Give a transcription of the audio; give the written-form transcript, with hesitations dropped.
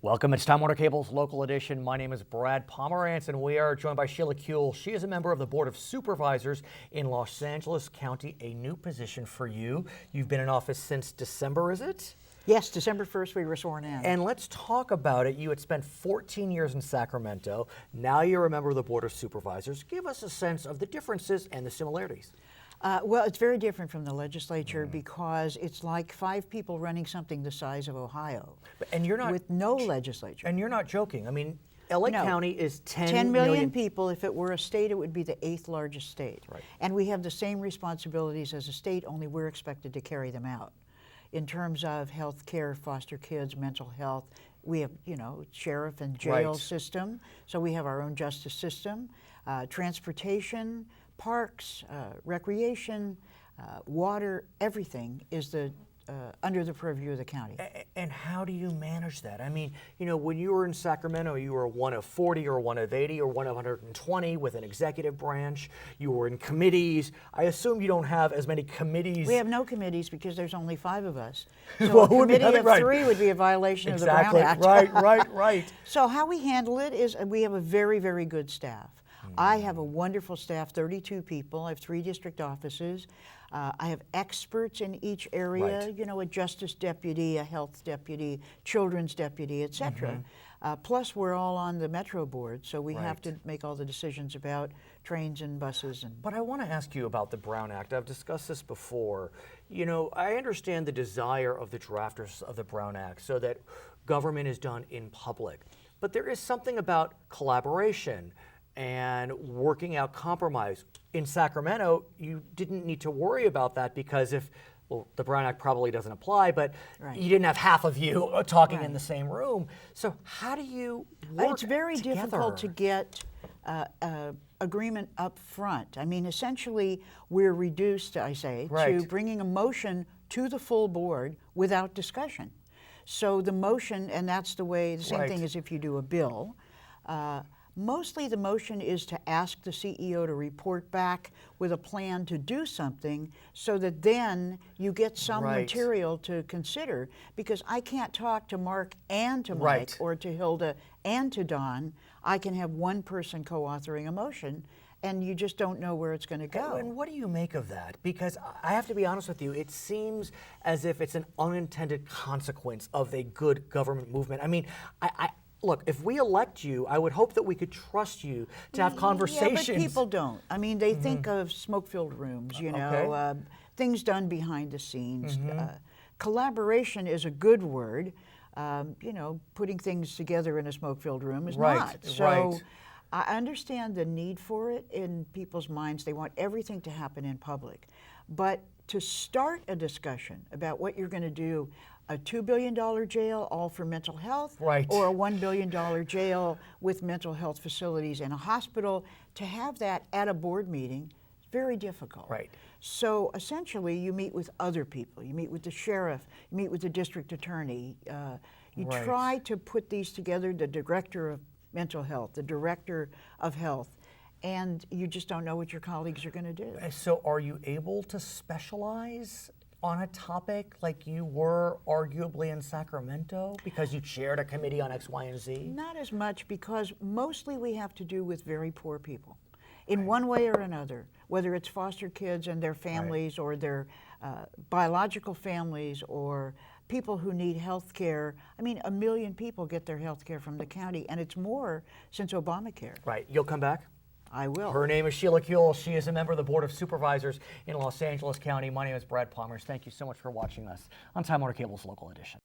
Welcome. It's Time Warner Cable's Local Edition. My name is Brad Pomerance, and we are joined by Sheila Kuehl. She is a member of the Board of Supervisors in Los Angeles County, a new position for you. You've been in office since December, is it? Yes, December 1st we were sworn in. And let's talk about it. You had spent 14 years in Sacramento. Now you're a member of the Board of Supervisors. Give us a sense of the differences and the similarities. Well, it's very different from the legislature because it's like 5 people running something the size of Ohio. And you're not with no legislature. And you're not joking. I mean, LA County is 10 million people. If it were a state, it would be the 8th largest state. Right. And we have the same responsibilities as a state, only we're expected to carry them out. In terms of health care, foster kids, mental health, we have, sheriff and jail system, so we have our own justice system, transportation, parks, recreation, water, everything is under the purview of the county. And how do you manage that? I mean, when you were in Sacramento, you were one of 40 or one of 80 or one of 120 with an executive branch. You were in committees. I assume you don't have as many committees. We have no committees because there's only 5 of us. So a committee of 3 would be a violation of the Brown Act. Right. So how we handle it is we have a very, very good staff. I have a wonderful staff, 32 people. I have 3 district offices. I have experts in each area, a justice deputy, a health deputy, children's deputy, et cetera. Plus, we're all on the Metro board, so we have to make all the decisions about trains and buses. But I want to ask you about the Brown Act. I've discussed this before. I understand the desire of the drafters of the Brown Act so that government is done in public. But there is something about collaboration and working out compromise. In Sacramento, you didn't need to worry about that because the Brown Act probably doesn't apply, but you didn't have half of you talking in the same room. So how do you work It's very together? difficult to get agreement up front. I mean, essentially, we're reduced, I say, to bringing a motion to the full board without discussion. So the motion, and that's the way, the same thing as if you do a bill, mostly the motion is to ask the CEO to report back with a plan to do something so that then you get some material to consider, because I can't talk to Mark and to Mike or to Hilda and to Don. I can have one person co-authoring a motion and you just don't know where it's going to go. And what do you make of that? Because I have to be honest with you, it seems as if it's an unintended consequence of a good government movement. I mean, look, if we elect you, I would hope that we could trust you to have conversations. Yeah, but people don't. I mean, they think of smoke-filled rooms, things done behind the scenes. Collaboration is a good word. Putting things together in a smoke-filled room is not. So I understand the need for it in people's minds. They want everything to happen in public. But to start a discussion about what you're going to do, a $2 billion jail all for mental health, or a $1 billion jail with mental health facilities and a hospital, to have that at a board meeting is very difficult. So essentially you meet with other people. You meet with the sheriff, you meet with the district attorney. You try to put these together, the director of mental health, the director of health, and you just don't know what your colleagues are going to do. So are you able to specialize on a topic like you were arguably in Sacramento because you chaired a committee on X, Y, and Z? Not as much, because mostly we have to do with very poor people in one way or another, whether it's foster kids and their families or their biological families or people who need health care. I mean, 1 million people get their health care from the county, and it's more since Obamacare. You'll come back? I will. Her name is Sheila Kuehl. She is a member of the Board of Supervisors in Los Angeles County. My name is Brad Pomerance. Thank you so much for watching us on Time Warner Cable's Local Edition.